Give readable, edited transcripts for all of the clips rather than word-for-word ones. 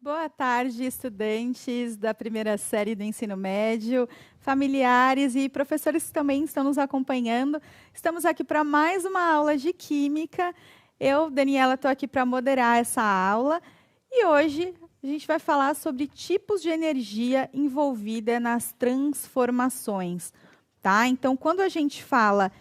Boa tarde, estudantes da primeira série do ensino médio, familiares e professores que também estão nos acompanhando. Estamos aqui para mais uma aula de Química. Eu, Daniela, estou aqui para moderar essa aula. E hoje a gente vai falar sobre tipos de energia envolvida nas transformações. Tá? Então, quando a gente fala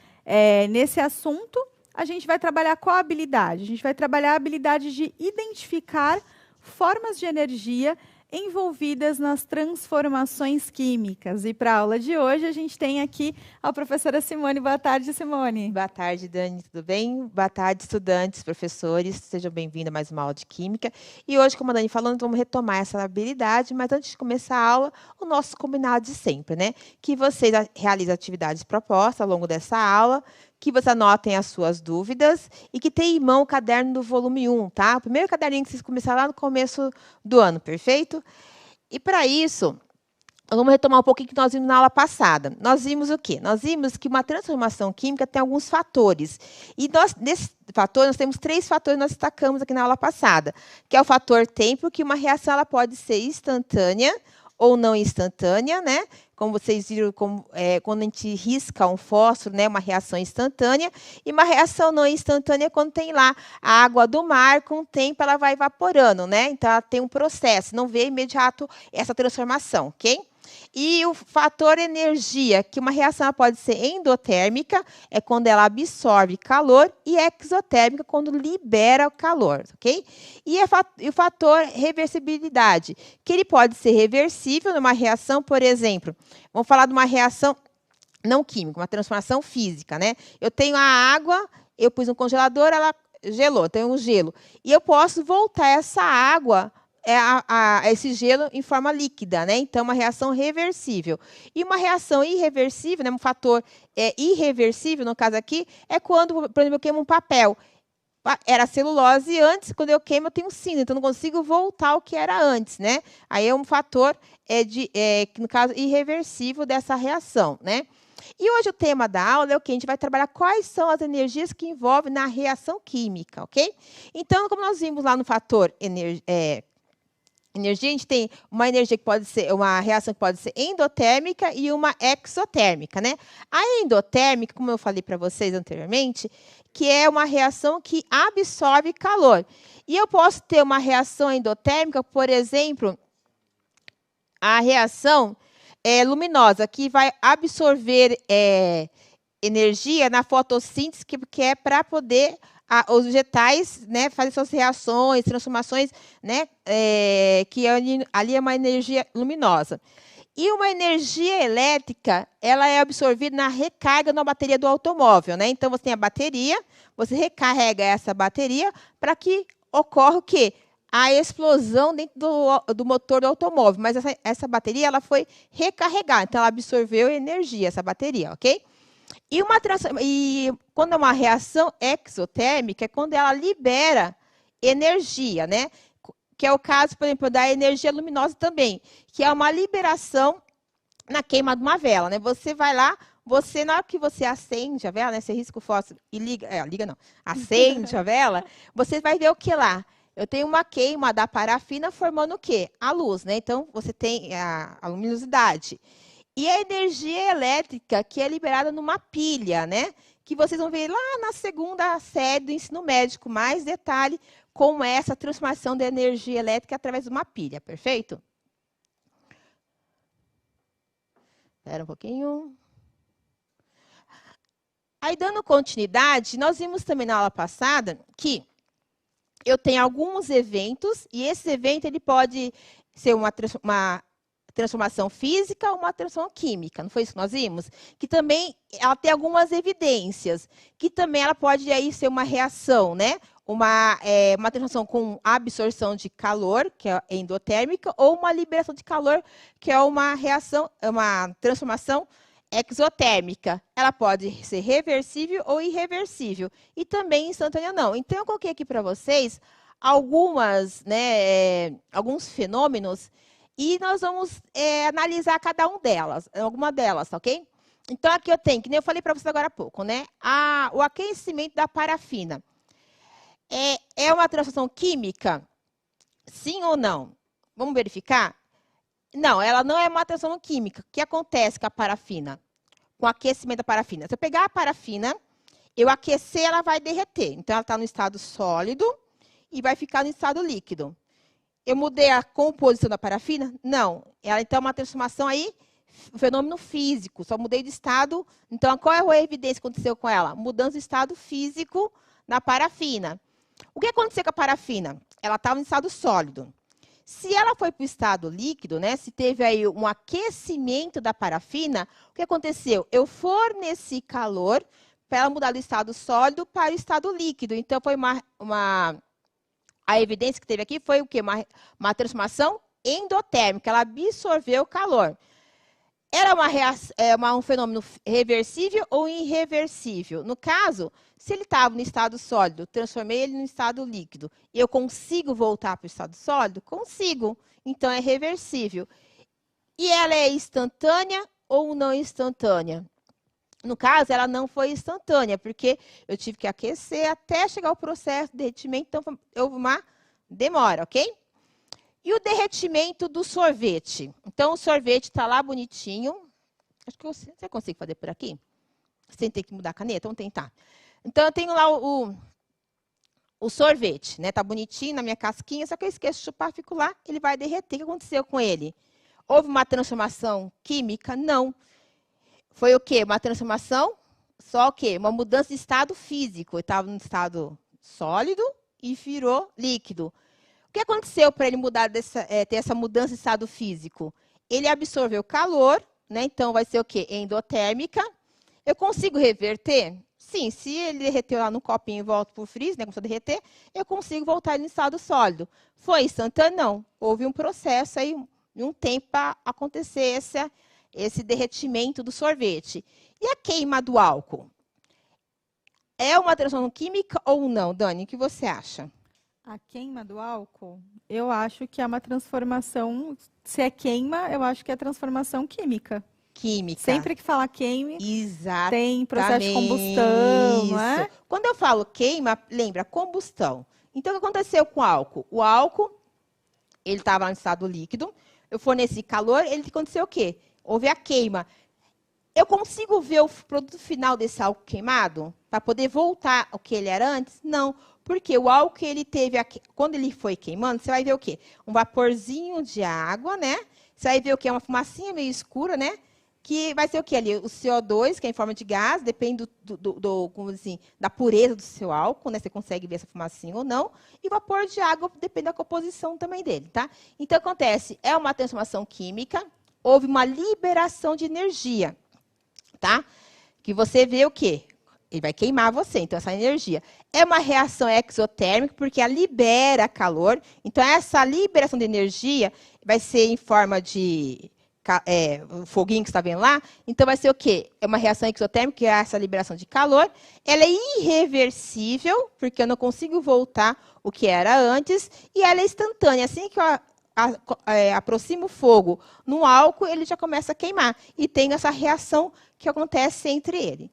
nesse assunto, a gente vai trabalhar qual habilidade? A gente vai trabalhar a habilidade de identificar formas de energia envolvidas nas transformações químicas. E para a aula de hoje, a gente tem aqui a professora Simone. Boa tarde, Simone. Boa tarde, Dani, tudo bem? Boa tarde, estudantes, professores, sejam bem-vindos a mais uma aula de Química. E hoje, como a Dani falou, nós vamos retomar essa habilidade, mas antes de começar a aula, o nosso combinado de sempre, né? Que vocês realizem atividades propostas ao longo dessa aula, que vocês anotem as suas dúvidas e que tenham em mão o caderno do volume 1, tá? O primeiro caderninho que vocês começaram lá no começo do ano, perfeito? E para isso, vamos retomar um pouquinho que nós vimos na aula passada. Nós vimos o quê? Nós vimos que uma transformação química tem alguns fatores. E nesse fator, nós temos 3 fatores que nós destacamos aqui na aula passada, que é o fator tempo, que uma reação ela pode ser instantânea ou não instantânea, né? Como vocês viram, quando a gente risca um fósforo, né, uma reação instantânea, e uma reação não instantânea quando tem lá a água do mar, com o tempo ela vai evaporando, né? Então, ela tem um processo, não vê imediato essa transformação, ok? E o fator energia, que uma reação pode ser endotérmica, é quando ela absorve calor, e exotérmica, quando libera o calor, ok? E o fator reversibilidade, que ele pode ser reversível numa reação, por exemplo, vamos falar de uma reação não química, uma transformação física, né? Eu tenho a água, eu pus no congelador, ela gelou, tenho um gelo. E eu posso voltar essa água esse gelo em forma líquida, né? Então, uma reação reversível. E uma reação irreversível, né? Um fator irreversível, no caso aqui, é quando, por exemplo, eu queimo um papel. Era celulose antes, quando eu queimo, eu tenho cinza, então não consigo voltar ao que era antes, né? Aí é um fator, no caso, irreversível dessa reação, né? E hoje o tema da aula é o que? A gente vai trabalhar quais são as energias que envolvem na reação química, ok? Então, como nós vimos lá no fator energia, a gente tem uma energia que pode ser, uma reação que pode ser endotérmica e uma exotérmica, né? A endotérmica, como eu falei para vocês anteriormente, que é uma reação que absorve calor. E eu posso ter uma reação endotérmica, por exemplo, a reação luminosa, que vai absorver energia na fotossíntese, que é para poder os vegetais, né, fazer suas reações, transformações, né, que ali é uma energia luminosa. E uma energia elétrica, ela é absorvida na recarga na bateria do automóvel, né? Então, você tem a bateria, você recarrega essa bateria para que ocorra o quê? A explosão dentro do motor do automóvel. Mas essa bateria ela foi recarregada, então ela absorveu energia, essa bateria, ok? E quando é uma reação exotérmica, é quando ela libera energia, né? Que é o caso, por exemplo, da energia luminosa também, que é uma liberação na queima de uma vela, né? Você vai lá, na hora que você acende a vela, né? Você risca o fósforo e acende a vela, você vai ver o que lá? Eu tenho uma queima da parafina formando o quê? A luz, né? Então, você tem a luminosidade. E a energia elétrica, que é liberada numa pilha, né? Que vocês vão ver lá na segunda série do ensino médio, mais detalhe, como é essa transformação da energia elétrica através de uma pilha, perfeito? Espera um pouquinho. Aí, dando continuidade, nós vimos também na aula passada que eu tenho alguns eventos, e esse evento ele pode ser uma transformação física ou uma transformação química, não foi isso que nós vimos? Que também ela tem algumas evidências, que também ela pode aí ser uma reação, né? Uma transformação com absorção de calor, que é endotérmica, ou uma liberação de calor, que é uma transformação exotérmica. Ela pode ser reversível ou irreversível, e também instantânea não. Então, eu coloquei aqui para vocês alguns fenômenos, e nós vamos analisar cada um delas, alguma delas, tá ok? Então, aqui eu tenho, que nem eu falei para vocês agora há pouco, né? O aquecimento da parafina. É uma transformação química? Sim ou não? Vamos verificar? Não, ela não é uma transformação química. O que acontece com a parafina? Com o aquecimento da parafina. Se eu pegar a parafina, eu aquecer, ela vai derreter. Então, ela está no estado sólido e vai ficar no estado líquido. Eu mudei a composição da parafina? Não. Ela, então, é uma transformação aí, um fenômeno físico. Só mudei de estado. Então, qual é a evidência que aconteceu com ela? Mudança de estado físico na parafina. O que aconteceu com a parafina? Ela estava em estado sólido. Se ela foi para o estado líquido, né, se teve aí um aquecimento da parafina, o que aconteceu? Eu forneci calor para ela mudar do estado sólido para o estado líquido. Então, foi a evidência que teve aqui foi o quê? Uma transformação endotérmica. Ela absorveu o calor. Era um fenômeno reversível ou irreversível? No caso, se ele estava no estado sólido, transformei ele no estado líquido, eu consigo voltar para o estado sólido? Consigo. Então, é reversível. E ela é instantânea ou não instantânea? No caso, ela não foi instantânea, porque eu tive que aquecer até chegar ao processo de derretimento, então houve uma demora, ok? E o derretimento do sorvete? Então, o sorvete está lá bonitinho. Acho que você consegue fazer por aqui? Sem ter que mudar a caneta? Vamos tentar. Então, eu tenho lá o sorvete, né? Está bonitinho na minha casquinha, só que eu esqueço de chupar, fico lá, ele vai derreter. O que aconteceu com ele? Houve uma transformação química? Não. Foi o quê? Uma transformação, só o quê? Uma mudança de estado físico. Ele estava no estado sólido e virou líquido. O que aconteceu para ele mudar ter essa mudança de estado físico? Ele absorveu calor, né? Então vai ser o quê? Endotérmica. Eu consigo reverter? Sim, se ele derreteu lá no copinho e volta para o freezer, né? Começou a derreter, eu consigo voltar ele no estado sólido. Foi instantâneo? Não. Houve um processo aí, um tempo para acontecer esse derretimento do sorvete. E a queima do álcool? É uma transformação química ou não, Dani? O que você acha? A queima do álcool, eu acho que é uma transformação. Se é queima, eu acho que é transformação química. Química. Sempre que fala queime, Exatamente. tem processo de combustão, não é? Quando eu falo queima, lembra combustão. Então, o que aconteceu com o álcool? O álcool, ele estava em estado líquido, eu forneci calor, ele aconteceu o quê? Houve a queima. Eu consigo ver o produto final desse álcool queimado? Para poder voltar ao que ele era antes? Não. Porque o álcool, ele teve, quando ele foi queimando, você vai ver o quê? Um vaporzinho de água, né? Você vai ver o quê? Uma fumacinha meio escura, né? Que vai ser o quê ali? O CO2, que é em forma de gás, depende como assim, da pureza do seu álcool, né? Você consegue ver essa fumacinha ou não. E vapor de água depende da composição também dele, tá? Então, acontece, é uma transformação química, houve uma liberação de energia, tá? Que você vê o quê? Ele vai queimar você, então essa energia. É uma reação exotérmica, porque ela libera calor. Então, essa liberação de energia vai ser em forma de o foguinho que você está vendo lá. Então, vai ser o quê? É uma reação exotérmica, que é essa liberação de calor. Ela é irreversível, porque eu não consigo voltar o que era antes. E ela é instantânea. Assim que eu aproximo o fogo no álcool, ele já começa a queimar. E tem essa reação que acontece entre ele.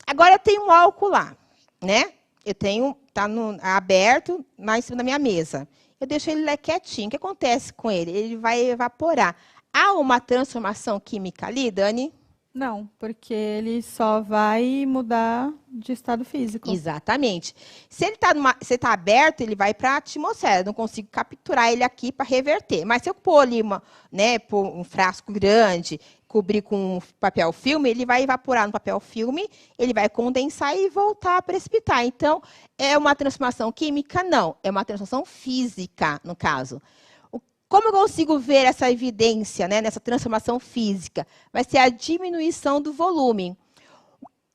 Agora, eu tenho um álcool lá, né? Está aberto lá em cima da minha mesa. Eu deixo ele lá quietinho. O que acontece com ele? Ele vai evaporar. Há uma transformação química ali, Dani? Não, porque ele só vai mudar de estado físico. Exatamente. Se ele está aberto, ele vai para a atmosfera. Eu não consigo capturar ele aqui para reverter. Mas se eu pôr ali pôr um frasco grande, cobrir com papel filme, ele vai evaporar no papel filme, ele vai condensar e voltar a precipitar. Então, é uma transformação química? Não. É uma transformação física, no caso. Como eu consigo ver essa evidência, né, nessa transformação física? Vai ser a diminuição do volume.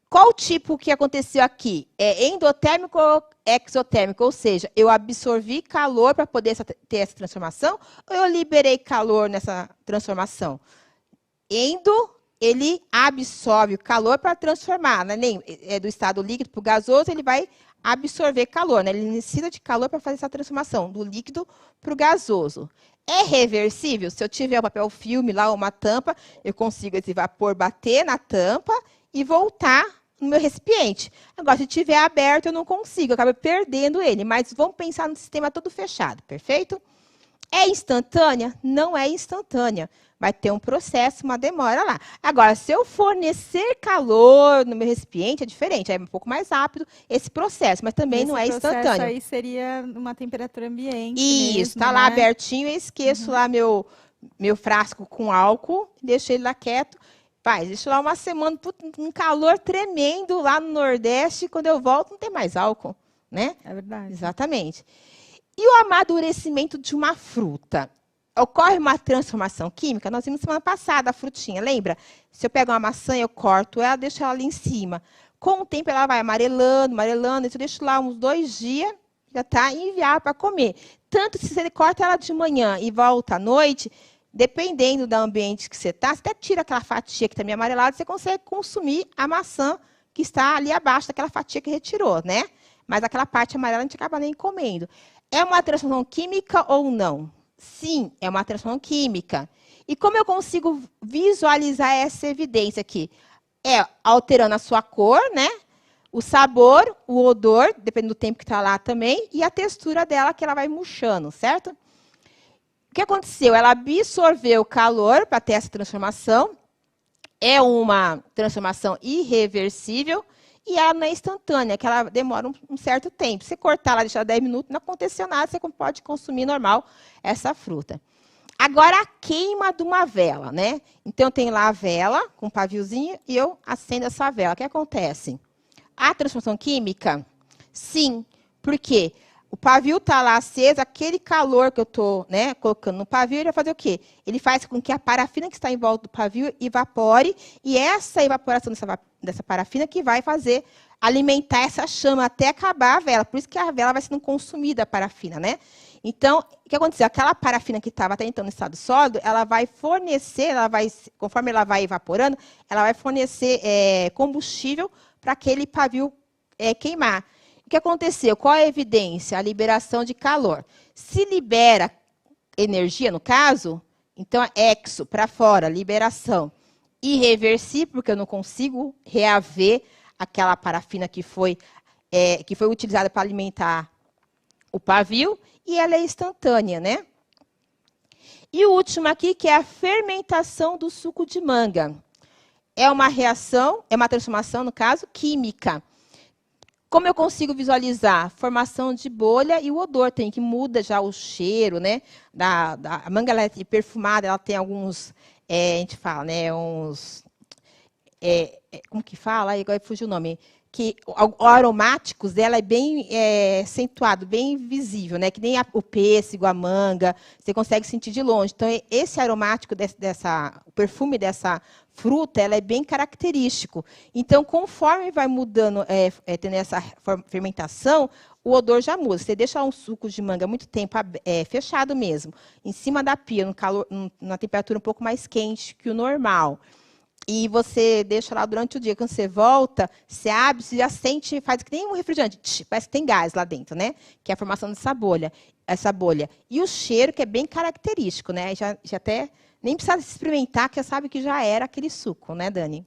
Qual tipo que aconteceu aqui? É endotérmico ou exotérmico? Ou seja, eu absorvi calor para poder ter essa transformação ou eu liberei calor nessa transformação? Ele absorve o calor para transformar, né? Do estado líquido para o gasoso, ele vai absorver calor, né? Ele necessita de calor para fazer essa transformação do líquido para o gasoso. É reversível? Se eu tiver um papel filme lá, uma tampa, eu consigo esse vapor bater na tampa e voltar no meu recipiente. Agora, se estiver aberto, eu não consigo, eu acabo perdendo ele. Mas vamos pensar no sistema todo fechado, perfeito? É instantânea? Não é instantânea. Vai ter um processo, uma demora lá. Agora, se eu fornecer calor no meu recipiente, é diferente. É um pouco mais rápido esse processo, mas também não é instantâneo. Esse processo aí seria uma temperatura ambiente Isso, mesmo, está lá né? abertinho, eu esqueço lá meu frasco com álcool, deixo ele lá quieto. Deixo lá uma semana, um calor tremendo lá no Nordeste, quando eu volto não tem mais álcool, né? É verdade. Exatamente. E o amadurecimento de uma fruta? Ocorre uma transformação química? Nós vimos semana passada a frutinha, lembra? Se eu pego uma maçã, eu corto ela, deixo ela ali em cima. Com o tempo, ela vai amarelando, amarelando. Então, eu deixo lá uns 2 dias, já está inviável para comer. Tanto se você corta ela de manhã e volta à noite, dependendo do ambiente que você está, você até tira aquela fatia que está meio amarelada, você consegue consumir a maçã que está ali abaixo daquela fatia que retirou, né? Mas aquela parte amarela a gente acaba nem comendo. É uma transformação química ou não? Sim, é uma transformação química. E como eu consigo visualizar essa evidência aqui? É alterando a sua cor, né? O sabor, o odor, dependendo do tempo que está lá também, e a textura dela, que ela vai murchando, certo? O que aconteceu? Ela absorveu o calor para ter essa transformação. É uma transformação irreversível. E ela não é instantânea, que ela demora um certo tempo. Se cortar ela, deixar 10 minutos, não aconteceu nada, você pode consumir normal essa fruta. Agora, a queima de uma vela, né? Então, eu tenho lá a vela com um paviozinho e eu acendo essa vela. O que acontece? A transformação química? Sim. Por quê? O pavio está lá aceso, aquele calor que eu estou, né, colocando no pavio, ele vai fazer o quê? Ele faz com que a parafina que está em volta do pavio evapore, e essa evaporação dessa parafina que vai fazer alimentar essa chama até acabar a vela. Por isso que a vela vai sendo consumida, a parafina, né? Então, o que aconteceu? Aquela parafina que estava até então no estado sólido, ela vai fornecer, conforme ela vai evaporando, ela vai fornecer combustível para aquele pavio queimar. O que aconteceu? Qual é a evidência? A liberação de calor. Se libera energia, no caso, então é exo, para fora, liberação. Irreversível, porque eu não consigo reaver aquela parafina que foi utilizada para alimentar o pavio, e ela é instantânea, né? E o último aqui, que é a fermentação do suco de manga. É uma reação, é uma transformação, no caso, química. Como eu consigo visualizar? Formação de bolha e o odor. Tem que muda já o cheiro, né? A manga ela é perfumada, ela tem alguns, a gente fala, né? Uns, como que fala? Agora fugiu o nome. Que o aromáticos dela é bem acentuado, bem visível, né? Que nem o pêssego, a manga, você consegue sentir de longe. Então, esse aromático o perfume dessa fruta, ela é bem característico. Então, conforme vai mudando, tendo essa fermentação, o odor já muda. Você deixa um suco de manga muito tempo fechado mesmo, em cima da pia, no calor, na temperatura um pouco mais quente que o normal. E você deixa lá durante o dia. Quando você volta, você abre, você já sente, faz que nem um refrigerante. Parece que tem gás lá dentro, né? Que é a formação dessa bolha. E o cheiro, que é bem característico, né? Já até nem precisa experimentar, que já sabe que já era aquele suco, né, Dani?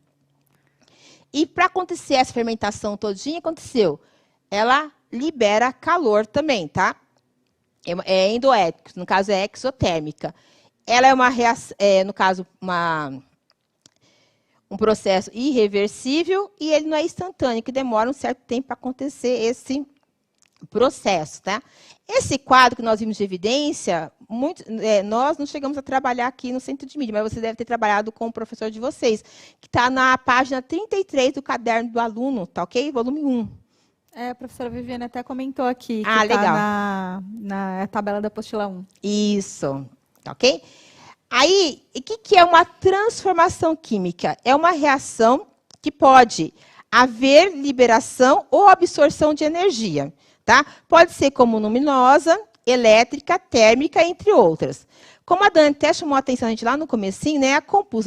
E para acontecer essa fermentação todinha, aconteceu. Ela libera calor também, tá? É endoético, no caso é exotérmica. Ela é uma reação, no caso, um processo irreversível, e ele não é instantâneo, que demora um certo tempo para acontecer esse processo, tá? Esse quadro que nós vimos de evidência, nós não chegamos a trabalhar aqui no Centro de Mídia, mas você deve ter trabalhado com o professor de vocês, que está na página 33 do caderno do aluno, tá ok? Volume 1. A professora Viviane até comentou aqui que legal. na tabela da apostila 1. Isso, tá ok? Aí, o que é uma transformação química? É uma reação que pode haver liberação ou absorção de energia, tá? Pode ser como luminosa, elétrica, térmica, entre outras. Como a Dani até chamou a atenção a gente lá no comecinho, né?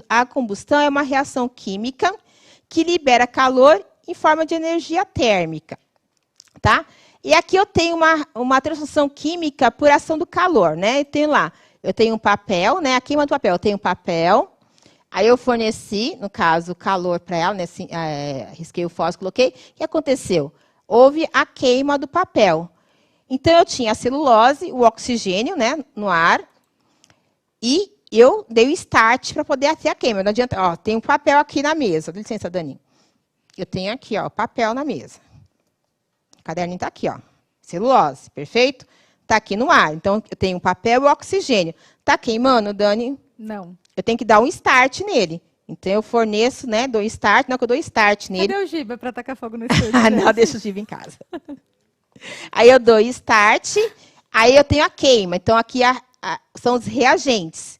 A combustão é uma reação química que libera calor em forma de energia térmica, tá? E aqui eu tenho uma transformação química por ação do calor, né? Eu tenho um papel, né? A queima do papel. Eu tenho um papel. Aí eu forneci, no caso, calor para ela, né? Assim, risquei o fósforo, coloquei. O que aconteceu? Houve a queima do papel. Então, eu tinha a celulose, o oxigênio, né, no ar, e eu dei o start para poder ter a queima. Não adianta, ó, tem um papel aqui na mesa. Dá licença, Dani. Eu tenho aqui, ó, papel na mesa. O caderninho está aqui, ó. Celulose, perfeito? Está aqui no ar. Então, eu tenho papel e oxigênio. Está queimando, Dani? Não. Eu tenho que dar um start nele. Então, eu forneço, né, dou start. Não, que eu dou start nele. Cadê o Giba para tacar fogo no estúdio? Ah, não, deixa o Giba em casa. Aí, eu dou start. Aí, eu tenho a queima. Então, aqui são os reagentes.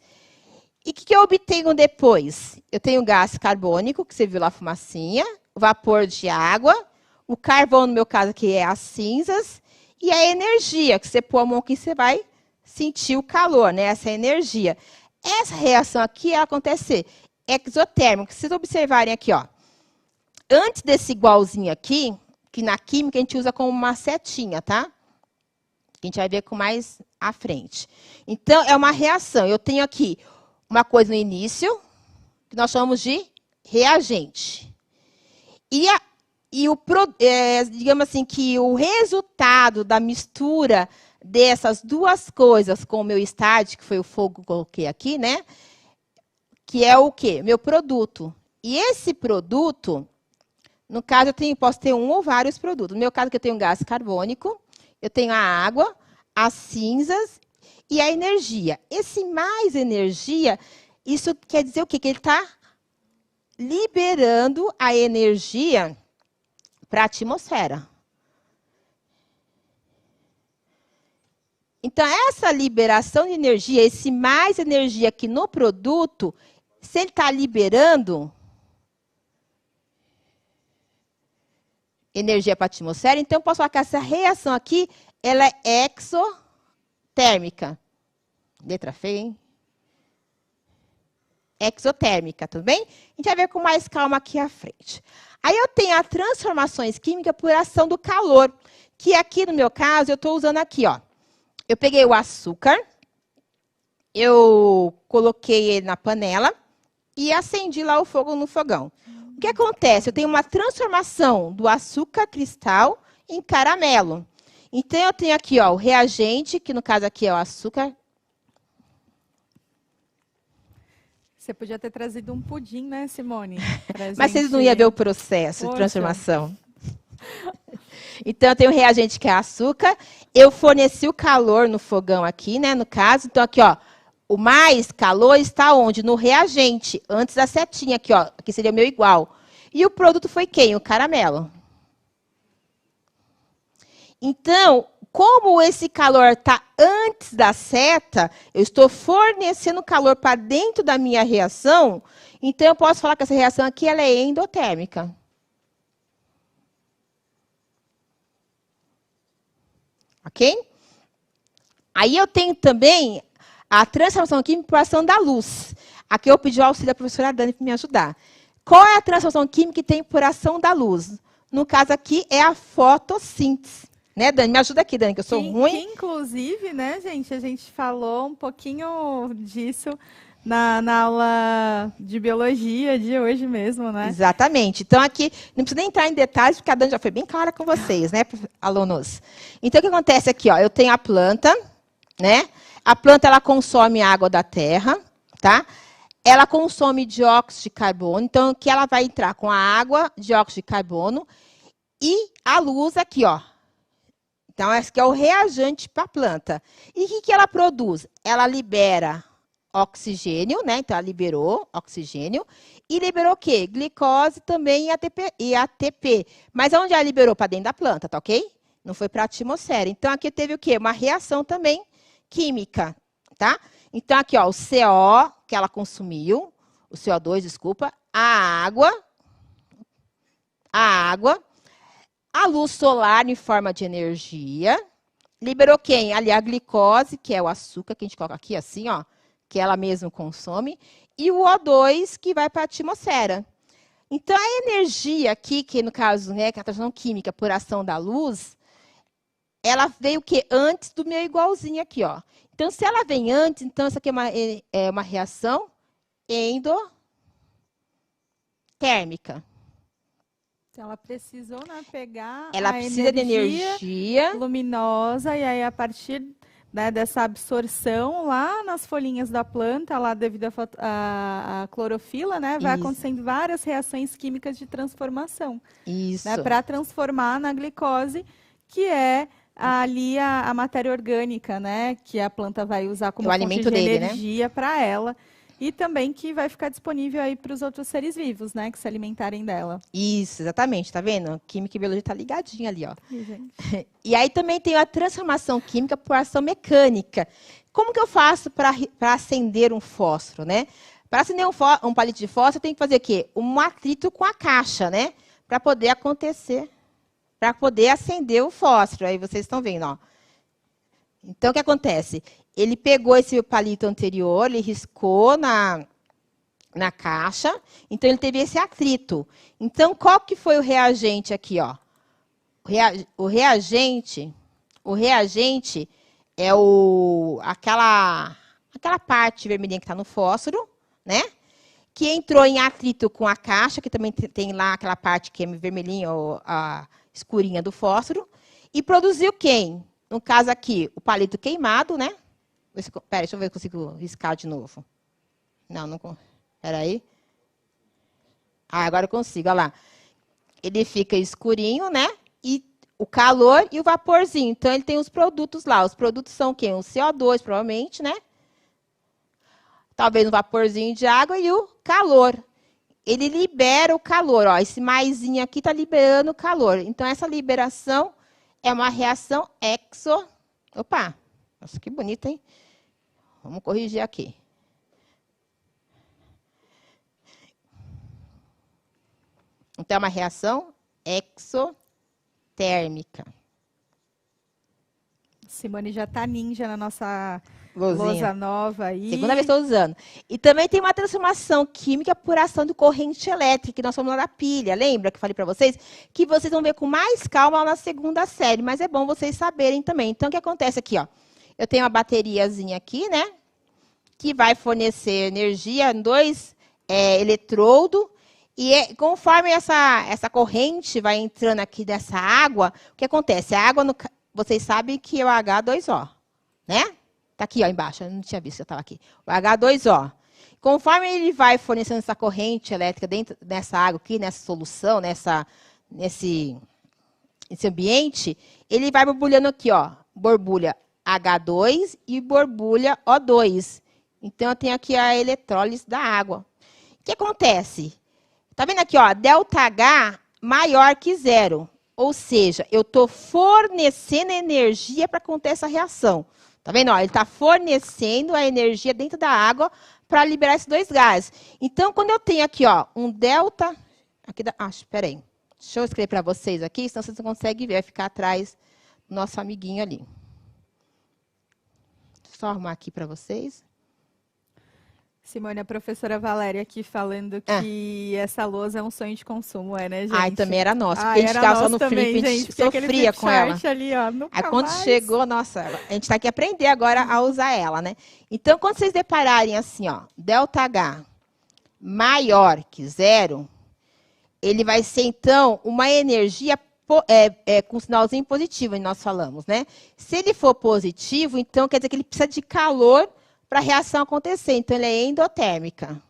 E o que eu obtenho depois? Eu tenho gás carbônico, que você viu lá, a fumacinha, vapor de água, o carvão, no meu caso aqui, é as cinzas, e a energia, que você pôr a mão aqui, você vai sentir o calor, né? Essa energia. Essa reação aqui, ela acontece exotérmica. Se vocês observarem aqui, ó, antes desse igualzinho aqui, que na química a gente usa como uma setinha, tá? A gente vai ver com mais à frente. Então, é uma reação. Eu tenho aqui uma coisa no início, que nós chamamos de reagente. Digamos assim, que o resultado da mistura dessas duas coisas com o meu start, que foi o fogo que eu coloquei aqui, né? Que é o quê? Meu produto. E esse produto, no caso, posso ter um ou vários produtos. No meu caso, aqui eu tenho gás carbônico, eu tenho a água, as cinzas e a energia. Esse mais energia, isso quer dizer o quê? Que ele está liberando a energia para a atmosfera. Então, essa liberação de energia, esse mais energia aqui no produto, se ele está liberando energia para a atmosfera, então eu posso falar que essa reação aqui, ela é exotérmica. Letra feia, hein? Exotérmica, tudo bem? A gente vai ver com mais calma aqui à frente. Aí eu tenho as transformações químicas por ação do calor, que aqui no meu caso eu estou usando aqui, ó. Eu peguei o açúcar, eu coloquei ele na panela e acendi lá o fogo no fogão. O que acontece? Eu tenho uma transformação do açúcar cristal em caramelo. Então, eu tenho aqui, ó, o reagente, que no caso aqui é o açúcar. Você podia ter trazido um pudim, né, Simone? Mas vocês não iam ver o processo Poxa. de transformação. Então, eu tenho o reagente, que é açúcar. Eu forneci o calor no fogão aqui, né, no caso. Então, aqui, ó, o mais calor está onde? No reagente, antes da setinha aqui, ó, que seria o meu igual. E o produto foi quem? O caramelo. Então, como esse calor está antes da seta, eu estou fornecendo calor para dentro da minha reação, então eu posso falar que essa reação aqui ela é endotérmica. Ok? Aí eu tenho também a transformação química por ação da luz. Aqui eu pedi o auxílio da professora Dani para me ajudar. Qual é a transformação química que tem por ação da luz? No caso aqui é a fotossíntese. Né, Dani? Me ajuda aqui, Dani, que eu sou ruim. Que, inclusive, né, gente, a gente falou um pouquinho disso na aula de biologia de hoje mesmo, né? Exatamente. Então, aqui, não precisa nem entrar em detalhes, porque a Dani já foi bem clara com vocês, né, alunos? Então, o que acontece aqui? Ó, eu tenho a planta, né? A planta, ela consome água da terra, tá? Ela consome dióxido de carbono, então, aqui ela vai entrar com a água, dióxido de carbono, e a luz aqui, ó. Então, esse aqui é o reagente para a planta. E o que ela produz? Ela libera oxigênio, né? Então, ela liberou oxigênio. E liberou o quê? Glicose também e ATP. Mas onde ela liberou? Para dentro da planta, tá ok? Não foi para a atmosfera. Então, aqui teve o quê? Uma reação também química, tá? Então, aqui, ó, o CO que ela consumiu, o CO2, desculpa, a água, a luz solar em forma de energia. Liberou quem? Ali a glicose, que é o açúcar que a gente coloca aqui assim, ó, que ela mesma consome, e o O2 que vai para a atmosfera. Então a energia aqui, que no caso, né, que é a transformação química por ação da luz, ela veio o quê? Antes do meu igualzinho aqui, ó. Então se ela vem antes, então essa aqui é uma reação endotérmica. Ela precisou, né, pegar Ela a precisa de energia luminosa, e aí a partir, né, dessa absorção lá nas folhinhas da planta, lá devido à clorofila, né, vai Isso, acontecendo várias reações químicas de transformação, né, isso. para transformar na glicose, que é ali a matéria orgânica, né, que a planta vai usar É o como fonte alimento de dele, né? energia para ela. E também que vai ficar disponível aí para os outros seres vivos, né, que se alimentarem dela. Isso, exatamente, tá vendo? Química e biologia tá ligadinho ali, ó. Ih, gente. E aí também tem a transformação química por ação mecânica. Como que eu faço para acender um fósforo, né? Para acender um palito de fósforo, eu tenho que fazer o quê? Um atrito com a caixa, né? Para poder acontecer, para poder acender o fósforo. Aí vocês estão vendo, ó. Então, o que acontece? Ele pegou esse palito anterior, ele riscou na caixa, então ele teve esse atrito. Então, qual que foi o reagente aqui, ó? O reagente é aquela parte vermelhinha que está no fósforo, né? Que entrou em atrito com a caixa, que também tem lá aquela parte que é vermelhinha, ou a escurinha do fósforo, e produziu quem? No caso aqui, o palito queimado, né? Pera, deixa eu ver se eu consigo riscar de novo. Não. Espera aí. Ah, agora eu consigo, olha lá. Ele fica escurinho, né? E o calor e o vaporzinho. Então, ele tem os produtos lá. Os produtos são o quê? O CO2, provavelmente, né? Talvez um vaporzinho de água e o calor. Ele libera o calor, ó. Esse maisinho aqui está liberando o calor. Então, essa liberação é uma reação exo... Opa! Nossa, que bonito, hein? Vamos corrigir aqui. Então, é uma reação exotérmica. Simone já tá ninja na nossa Lousinha. lousa nova aí. Segunda vez que estou usando. E também tem uma transformação química por ação de corrente elétrica, que nós falamos lá da pilha. Lembra que eu falei para vocês? Que vocês vão ver com mais calma lá na segunda série, mas é bom vocês saberem também. Então, o que acontece aqui, ó? Eu tenho uma bateriazinha aqui, né? Que vai fornecer energia em dois eletrodos. E conforme essa corrente vai entrando aqui dessa água, o que acontece? A água, vocês sabem que é o H2O, né? Está aqui, ó, embaixo. Eu não tinha visto, eu estava aqui. O H2O. Conforme ele vai fornecendo essa corrente elétrica dentro dessa água aqui, nessa solução, nesse ambiente, ele vai borbulhando aqui, ó. Borbulha H2 e borbulha O2. Então, eu tenho aqui a eletrólise da água. O que acontece? Está vendo aqui, ó? ΔH maior que zero. Ou seja, eu estou fornecendo energia para acontecer essa reação. Tá vendo? Ó, ele está fornecendo a energia dentro da água para liberar esses dois gases. Então, quando eu tenho aqui, ó, um delta... espera aí. Deixa eu escrever para vocês aqui, senão vocês não conseguem ver. Vai ficar atrás do nosso amiguinho ali. Só arrumar aqui para vocês. Simone, a professora Valéria aqui falando que essa lousa é um sonho de consumo, né, gente? Ai, também era nosso, porque a gente ficava só no flip, a gente sofria com ela. Ali, ó, aí quando chegou, nossa, a gente tá aqui aprender agora a usar ela, né? Então, quando vocês depararem assim, ó, ΔH maior que zero, ele vai ser, então, uma energia com sinalzinho positivo, nós falamos, né? Se ele for positivo, então quer dizer que ele precisa de calor para a reação acontecer. Então, ele é endotérmica.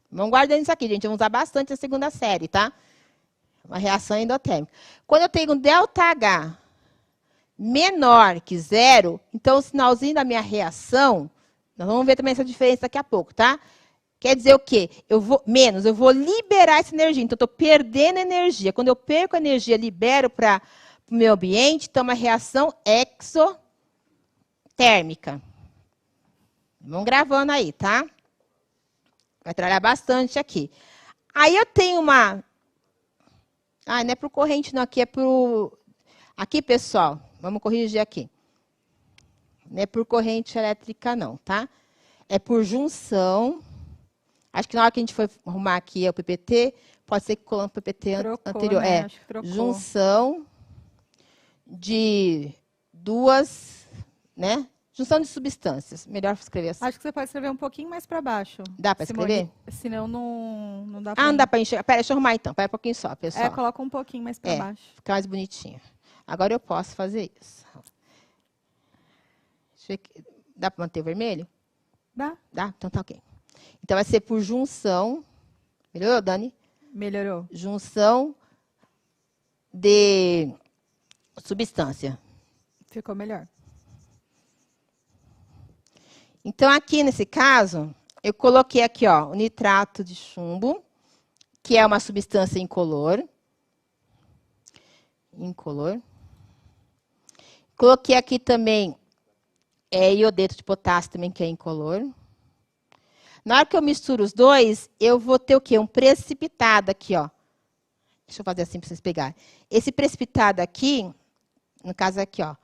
Vamos guardando isso aqui, gente. Vamos usar bastante na segunda série, tá? Uma reação endotérmica. Quando eu tenho um ΔH menor que zero, então o sinalzinho da minha reação, nós vamos ver também essa diferença daqui a pouco, tá? Quer dizer o quê? Eu vou liberar essa energia. Então, eu estou perdendo energia. Quando eu perco a energia, libero para o meu ambiente, então é uma reação exotérmica. Vamos gravando aí, tá? Vai trabalhar bastante aqui. Aí eu tenho uma... não é por corrente, não. Aqui é por... Aqui, pessoal, vamos corrigir aqui. Não é por corrente elétrica, não, tá? É por junção. Acho que na hora que a gente for arrumar aqui o PPT, pode ser que colando o PPT anterior. Né? Acho que trocou. Junção de duas, né? Junção de substâncias. Melhor escrever assim. Acho que você pode escrever um pouquinho mais para baixo. Dá para escrever? Senão não dá para. Não dá para enxergar. Pera, deixa eu arrumar então. Pera um pouquinho só, pessoal. Coloca um pouquinho mais para baixo. Fica mais bonitinho. Agora eu posso fazer isso. Dá para manter o vermelho? Dá. Dá? Então tá ok. Então vai ser por junção. Melhorou, Dani? Melhorou. Junção de substância. Ficou melhor. Então, aqui nesse caso, eu coloquei aqui, ó, o nitrato de chumbo, que é uma substância incolor. Incolor. Coloquei aqui também iodeto de potássio também, que é incolor. Na hora que eu misturo os dois, eu vou ter o quê? Um precipitado aqui, ó. Deixa eu fazer assim para vocês pegarem. Esse precipitado aqui, no caso aqui, ó,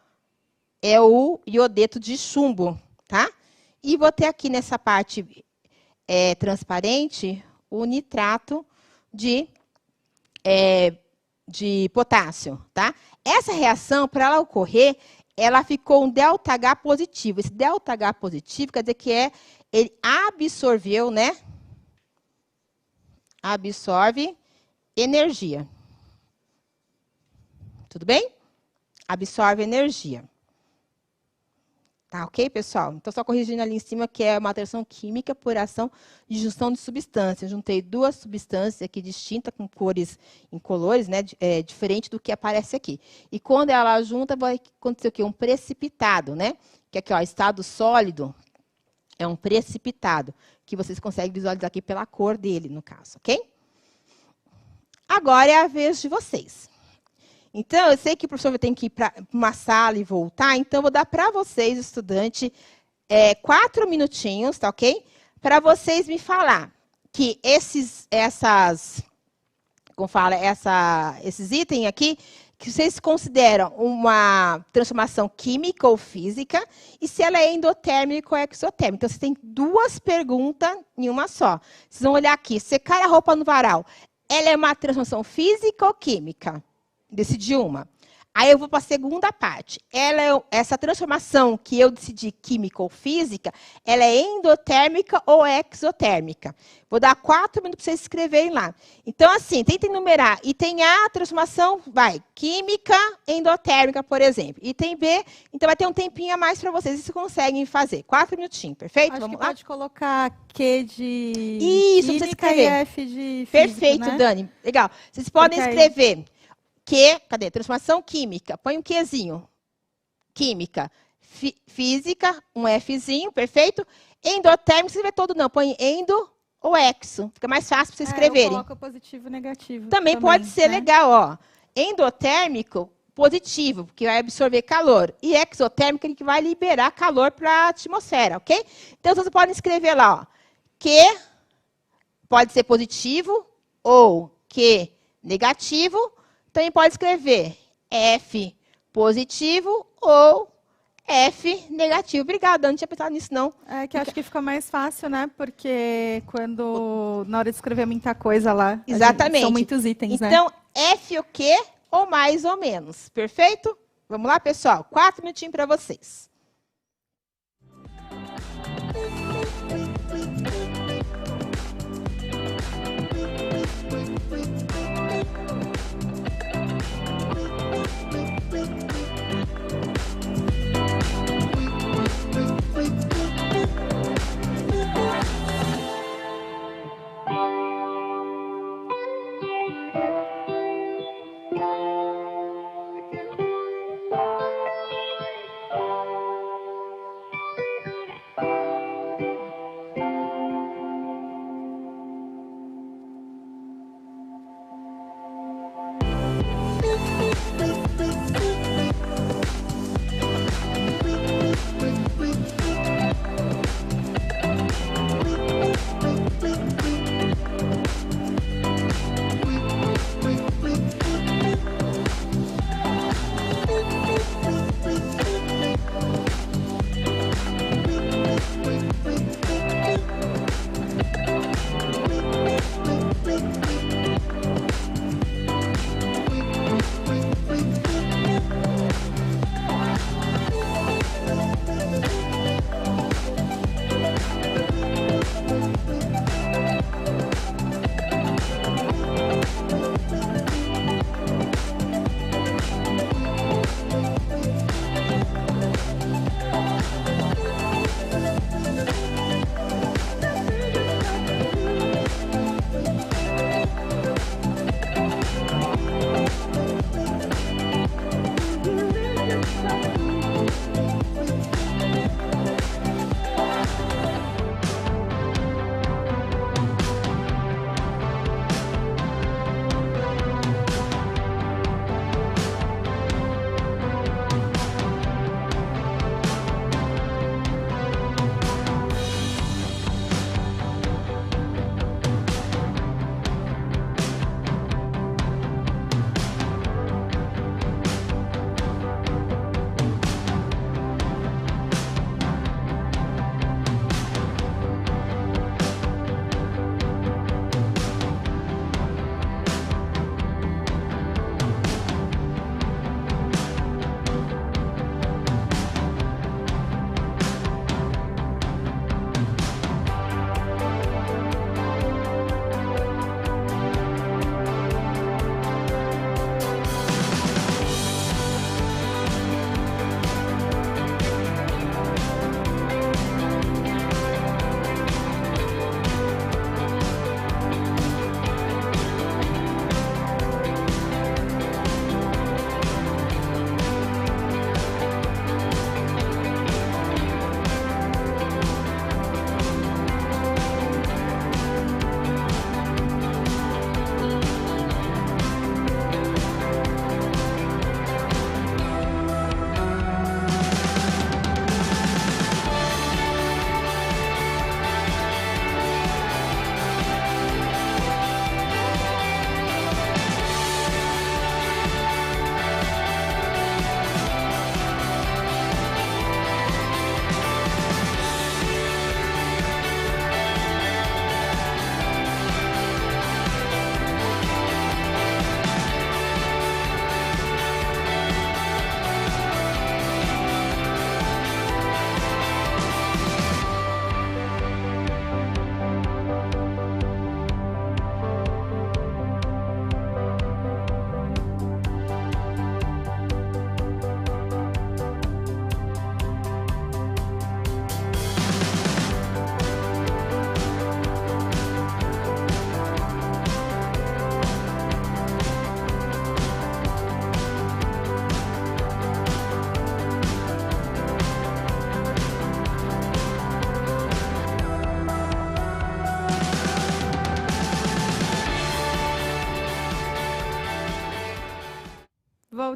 é o iodeto de chumbo, tá? E vou ter aqui nessa parte transparente o nitrato de potássio, tá? Essa reação, para ela ocorrer, ela ficou um ΔH positivo. Esse ΔH positivo quer dizer que ele absorveu, né? Absorve energia. Tudo bem? Absorve energia. Tá ok, pessoal? Então, só corrigindo ali em cima, que é uma reação química por ação de junção de substâncias. Juntei duas substâncias aqui distintas, com cores incolores, né? Diferente do que aparece aqui. E quando ela junta, vai acontecer o quê? Um precipitado, né? Que aqui, ó, estado sólido é um precipitado, que vocês conseguem visualizar aqui pela cor dele, no caso, ok? Agora é a vez de vocês. Então, eu sei que o professor vai ter que ir para uma sala e voltar, então eu vou dar para vocês, estudante, 4 minutinhos, tá ok? Para vocês me falar que esses itens aqui, que vocês consideram uma transformação química ou física, e se ela é endotérmica ou exotérmica. Então, vocês têm duas perguntas em uma só. Vocês vão olhar aqui, secar a roupa no varal, ela é uma transformação física ou química? Decidi uma. Aí eu vou para a segunda parte. Essa transformação que eu decidi, química ou física, ela é endotérmica ou exotérmica? Vou dar 4 minutos para vocês escreverem lá. Então, assim, tentem numerar. Item A, transformação, química endotérmica, por exemplo. Item B, então vai ter um tempinho a mais para vocês. Vocês conseguem fazer. 4 minutinhos, perfeito? Acho Vamos que lá? pode colocar Q de Isso, química você escrever. E F de físico, Perfeito, né? Dani. Legal. Vocês podem Porque escrever cadê? Transformação química. Põe um Qzinho. Química. Física, um Fzinho, perfeito? Endotérmico, você vê todo não. Põe endo ou exo. Fica mais fácil para vocês escreverem. Coloca positivo e negativo. Também pode ser né? legal, ó. Endotérmico, positivo, porque vai absorver calor. E exotérmico, que vai liberar calor para a atmosfera, ok? Então, vocês podem escrever lá, ó. Q pode ser positivo ou Q negativo. Também pode escrever F positivo ou F negativo. Obrigada, não tinha pensado nisso, não. É que acho que fica mais fácil, né? Porque na hora de escrever muita coisa lá, Exatamente. São muitos itens, né? Então, F o quê? Ou mais ou menos. Perfeito? Vamos lá, pessoal? 4 minutinhos para vocês.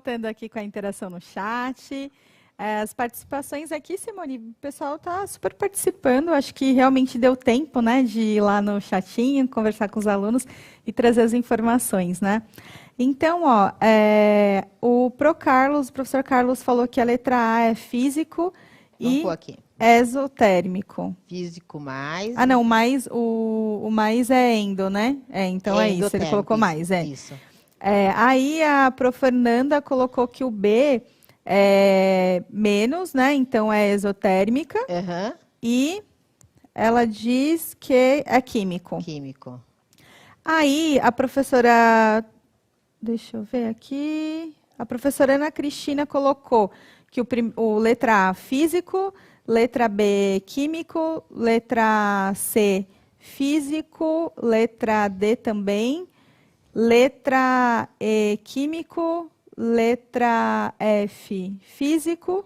voltando aqui com a interação no chat. As participações aqui, Simone, o pessoal está super participando. Acho que realmente deu tempo, né, de ir lá no chatinho, conversar com os alunos e trazer as informações, né? Então, ó, o professor Carlos falou que a letra A é físico e exotérmico. Físico mais. Ah, não, o mais é endo, né? Então é isso, ele colocou mais. Isso. Aí a prof. Fernanda colocou que o B é menos, né? Então é exotérmica. Uhum. E ela diz que é químico. Químico. Aí a professora... Deixa eu ver aqui. A professora Ana Cristina colocou que o letra A, físico, letra B, químico, letra C, físico, letra D também, letra E, químico, letra F, físico,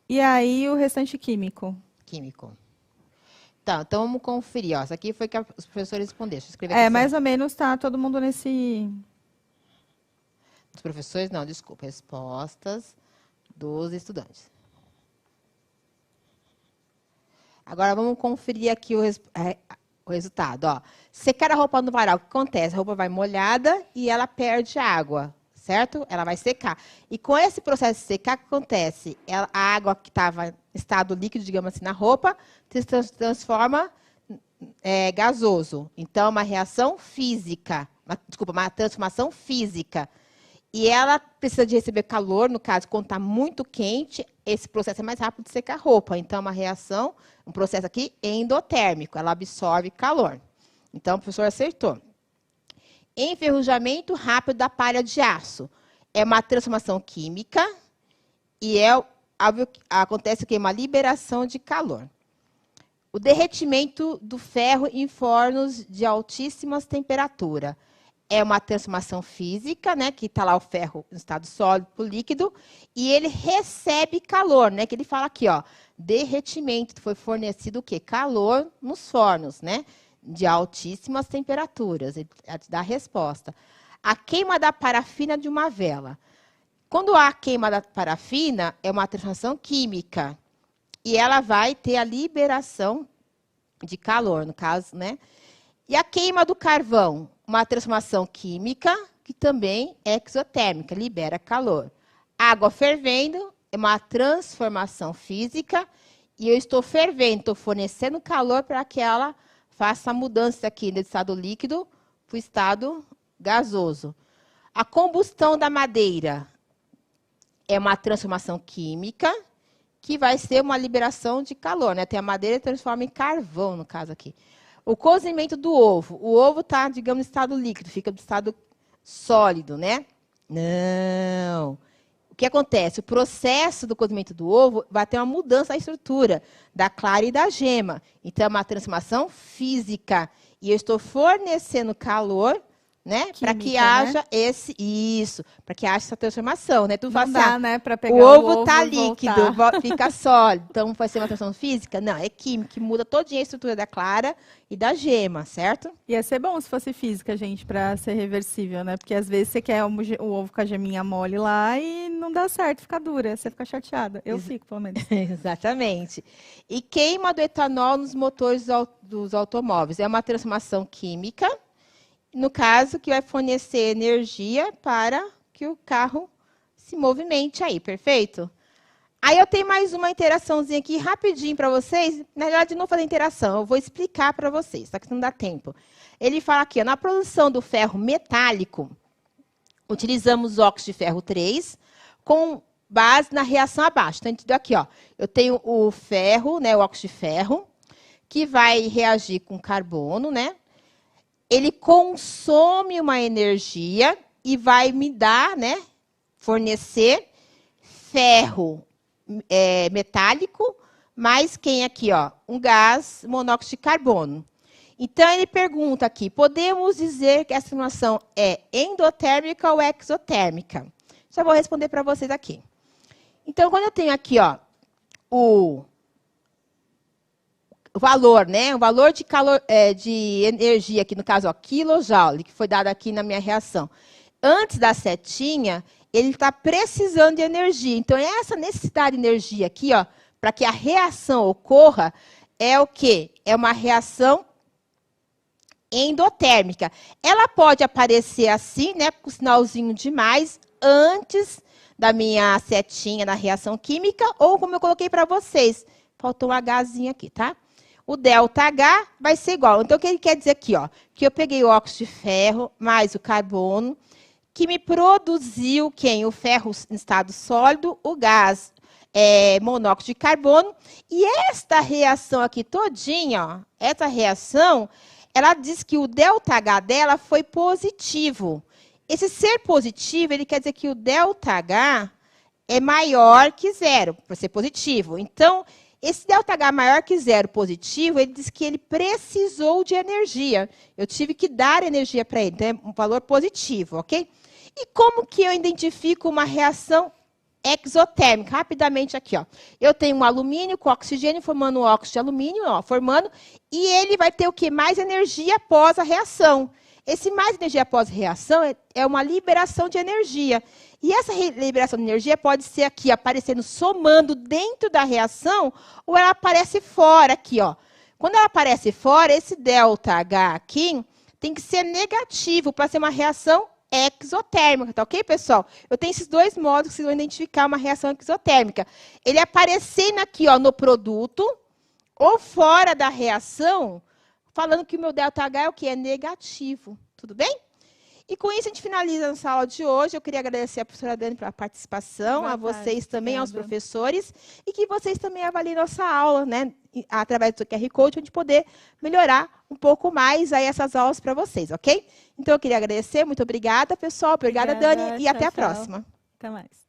e aí o restante químico. Químico. Tá, então vamos conferir. Ó. Isso aqui foi que os professores responderam. Deixa eu escrever aqui mais ou menos tá todo mundo nesse... Os professores, não, desculpa. Respostas dos estudantes. Agora vamos conferir aqui o resultado. Ó. Secar a roupa no varal, o que acontece? A roupa vai molhada e ela perde água, certo? Ela vai secar. E com esse processo de secar, o que acontece? A água que estava em estado líquido, digamos assim, na roupa, se transforma gasoso. Então, uma reação física. Uma transformação física. E ela precisa de receber calor, no caso, quando está muito quente, esse processo é mais rápido de secar a roupa. Então, uma reação, um processo aqui endotérmico, ela absorve calor. Então, o professor acertou. Enferrujamento rápido da palha de aço. É uma transformação química e acontece o quê? Uma liberação de calor. O derretimento do ferro em fornos de altíssimas temperaturas. É uma transformação física, né, que está lá o ferro em estado sólido para o líquido, e ele recebe calor, né, que ele fala aqui, ó, derretimento, foi fornecido o quê? Calor nos fornos, né, de altíssimas temperaturas, ele dá a resposta. A queima da parafina de uma vela. Quando há queima da parafina, é uma transformação química, e ela vai ter a liberação de calor, no caso, né. E a queima do carvão, uma transformação química, que também é exotérmica, libera calor. Água fervendo é uma transformação física, e eu estou fervendo, estou fornecendo calor para que ela faça a mudança aqui do estado líquido para o estado gasoso. A combustão da madeira é uma transformação química, que vai ser uma liberação de calor, né? Tem a madeira e transforma em carvão, no caso aqui. O cozimento do ovo. O ovo está, digamos, em estado líquido, fica do estado sólido, né? Não. O que acontece? O processo do cozimento do ovo vai ter uma mudança na estrutura da clara e da gema. Então, é uma transformação física. E eu estou fornecendo calor, né? Para que haja para que haja essa transformação, né? Tu não dá, né? Para pegar o ovo está líquido, fica sólido. Então, vai ser uma transformação física? Não, é química, que muda todinha a estrutura da clara e da gema, certo? Ia ser bom se fosse física, gente, para ser reversível, né? Porque às vezes você quer o ovo com a geminha mole lá e não dá certo, fica dura, você fica chateada. Eu fico, pelo menos. Exatamente. E queima do etanol nos motores dos automóveis. É uma transformação química, no caso, que vai fornecer energia para que o carro se movimente aí, perfeito? Aí eu tenho mais uma interaçãozinha aqui, rapidinho para vocês. Na verdade, não vou fazer interação, eu vou explicar para vocês, só que não dá tempo. Ele fala aqui, ó, na produção do ferro metálico, utilizamos óxido de ferro 3, com base na reação abaixo. Então, aqui, ó, eu tenho o ferro, né, o óxido de ferro, que vai reagir com carbono, né? Ele consome uma energia e vai me dar, né, fornecer ferro metálico, mais quem aqui, ó, um gás monóxido de carbono. Então, ele pergunta aqui, podemos dizer que essa transformação é endotérmica ou exotérmica? Já vou responder para vocês aqui. Então, quando eu tenho aqui, ó, o valor, né? O valor de calor, de energia, aqui no caso, ó, quilojoule, que foi dado aqui na minha reação. Antes da setinha, ele está precisando de energia. Então, essa necessidade de energia aqui, ó, para que a reação ocorra, é o quê? É uma reação endotérmica. Ela pode aparecer assim, né, com o sinalzinho de mais, antes da minha setinha da reação química, ou como eu coloquei para vocês, faltou um Hzinho aqui, tá? O ΔH vai ser igual. Então, o que ele quer dizer aqui, ó? Que eu peguei o óxido de ferro mais o carbono, que me produziu quem? O ferro em estado sólido, o gás monóxido de carbono. E esta reação aqui todinha, ó, essa reação, ela diz que o ΔH dela foi positivo. Esse ser positivo, ele quer dizer que o ΔH é maior que zero, para ser positivo. Então, esse ΔH maior que zero positivo, ele diz que ele precisou de energia. Eu tive que dar energia para ele, então é um valor positivo, ok? E como que eu identifico uma reação exotérmica? Rapidamente aqui, ó. Eu tenho um alumínio com oxigênio formando um óxido de alumínio, ó, formando, e ele vai ter o quê? Mais energia após a reação. Esse mais energia após a reação é uma liberação de energia. E essa liberação de energia pode ser aqui, aparecendo, somando dentro da reação, ou ela aparece fora aqui, ó. Quando ela aparece fora, esse ΔH aqui tem que ser negativo para ser uma reação exotérmica, tá ok, pessoal? Eu tenho esses dois modos que vocês vão identificar uma reação exotérmica. Ele aparecendo aqui, ó, no produto, ou fora da reação, falando que o meu ΔH é o quê? É negativo, tudo bem? E com isso a gente finaliza a nossa aula de hoje. Eu queria agradecer a professora Dani pela participação, a vocês também, aos professores, e que vocês também avaliem nossa aula, né, através do QR Code, para a gente poder melhorar um pouco mais aí essas aulas para vocês, ok? Então eu queria agradecer, muito obrigada, pessoal. Obrigada, Dani, e até a próxima. Até mais.